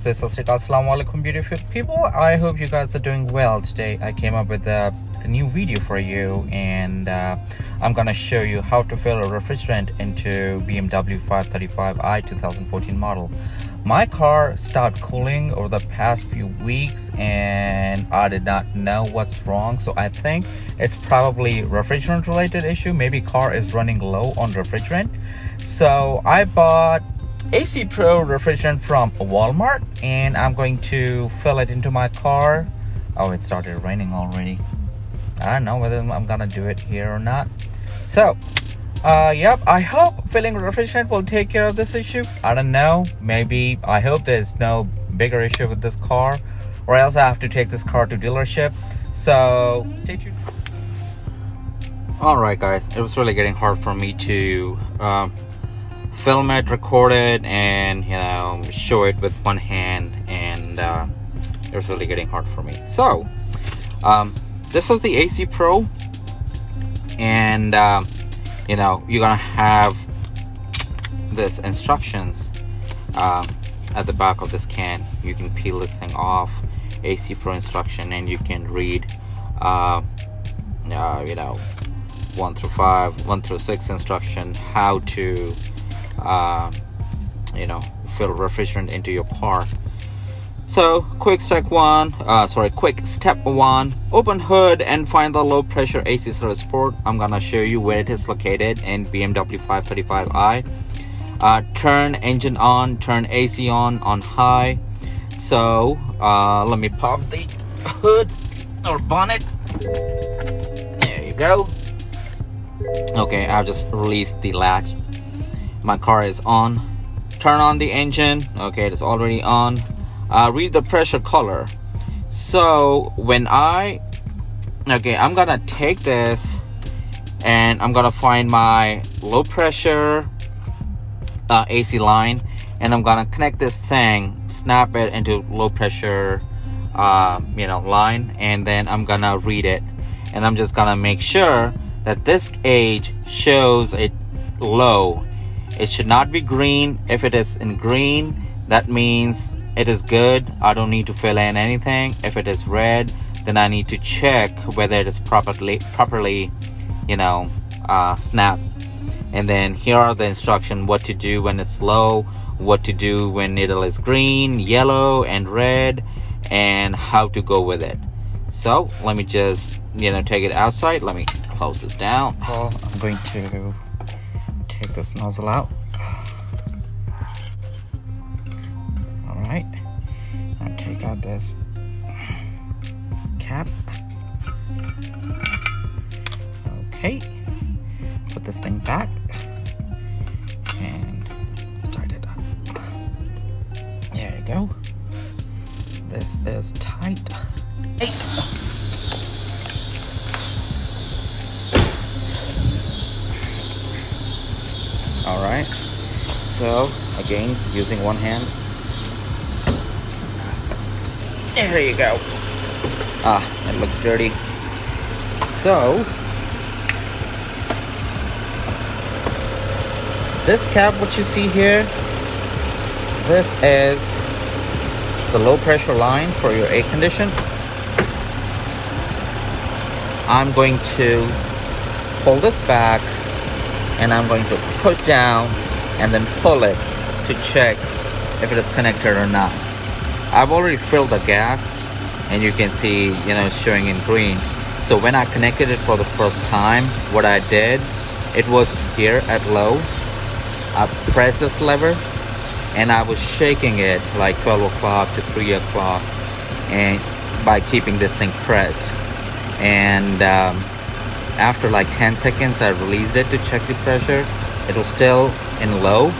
Namaste, Sasrikal, Assalamu alaikum, beautiful people. I hope you guys are doing well. Today I came up with a new video for you, and I'm gonna show you how to fill a refrigerant into BMW 535i 2014 model. My car stopped cooling over the past few weeks and I did not know what's wrong, so I think it's probably refrigerant related issue. Maybe car is running low on refrigerant. So I bought AC Pro refrigerant from Walmart and I'm going to fill it into my car. Oh, it started raining already. I don't know whether I'm gonna do it here or not. So yep, I hope filling refrigerant will take care of this issue. I don't know, maybe. I hope there's no bigger issue with this car, or else I have to take this car to dealership. So stay tuned. Alright guys, it was really getting hard for me to film it, record it, and show it with one hand, and it was really getting hard for me. So this is the AC Pro, and you're gonna have this instructions at the back of this can. You can peel this thing off, AC Pro instruction, and you can read 1 through 5, 1 through 6 instruction, how to fill refrigerant into your car. So quick step one, open hood and find the low pressure AC service port. I'm gonna show you where it is located in BMW 535i. Turn engine on, turn AC on high. So let me pop the hood or bonnet. There you go. Okay, I've just released the latch. My car is on. Turn on the engine. Okay, it is already on. Read the pressure color. So when I'm gonna take this and I'm gonna find my low pressure AC line, and I'm gonna connect this thing, snap it into low pressure line, and then I'm gonna read it, and I'm just gonna make sure that this gauge shows it low. It should not be green. If it is in green, that means it is good. I don't need to fill in anything. If it is red, then I need to check whether it is properly snapped. And then here are the instructions: what to do when it's low, what to do when needle is green, yellow, and red, and how to go with it. So let me just take it outside. Let me close this down. Well, I'm going to take this nozzle out. Alright, now take out this cap. Okay, put this thing back and start it up. There you go. This is tight. Hey. Alright, so again, using one hand. There you go. It looks dirty. So this cap, what you see here, this is the low pressure line for your air condition. I'm going to pull this back, and I'm going to push down and then pull it to check if it is connected or not. I've already filled the gas, and you can see it's showing in green. So when I connected it for the first time, what I did, it was here at low. I pressed this lever and I was shaking it like 12 o'clock to 3 o'clock, and by keeping this thing pressed. And after like 10 seconds, I released it to check the pressure. It was still in low,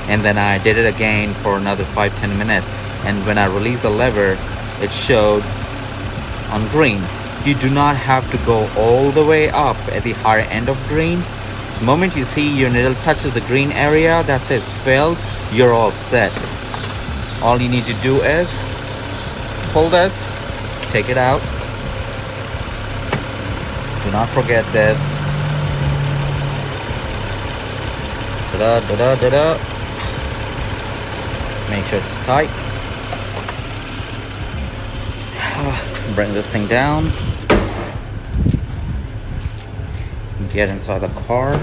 and then I did it again for another 5-10 minutes, and when I released the lever, it showed on green. You do not have to go all the way up at the higher end of green. The moment you see your needle touches the green area that says filled, you're all set. All you need to do is pull this, take it out. Do not forget this. Make sure it's tight. Bring this thing down. Get inside the car.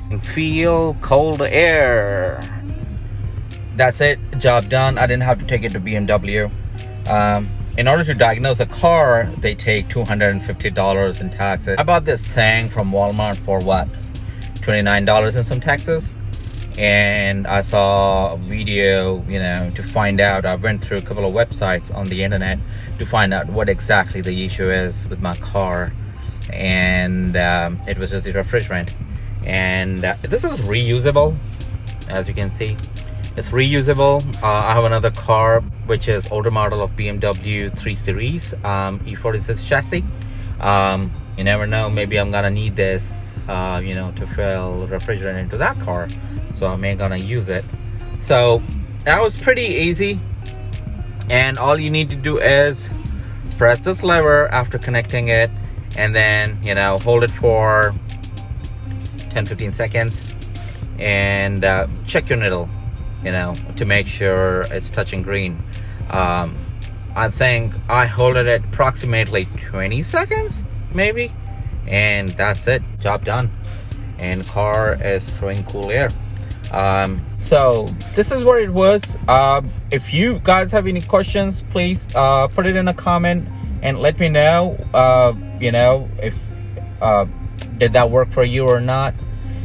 And feel cold air. That's it, job done. I didn't have to take it to BMW. In order to diagnose a car, they take $250 in taxes. I bought this thing from Walmart for what? $29 in some taxes. And I saw a video, to find out. I went through a couple of websites on the internet to find out what exactly the issue is with my car. And it was just the refrigerant. And this is reusable, as you can see. It's reusable. I have another car which is older model of BMW 3 Series E46 chassis. You never know, maybe I'm gonna need this to fill refrigerant into that car, so I may gonna use it. So that was pretty easy, and all you need to do is press this lever after connecting it, and then hold it for 10-15 seconds and check your needle to make sure it's touching green. I think I hold it at approximately 20 seconds maybe, and that's it, job done, and car is throwing cool air. So this is what it was. If you guys have any questions, please put it in a comment and let me know if did that work for you or not.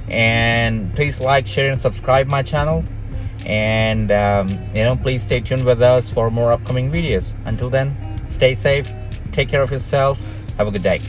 And please like, share, and subscribe my channel. And please stay tuned with us for more upcoming videos. Until then, stay safe, take care of yourself, have a good day.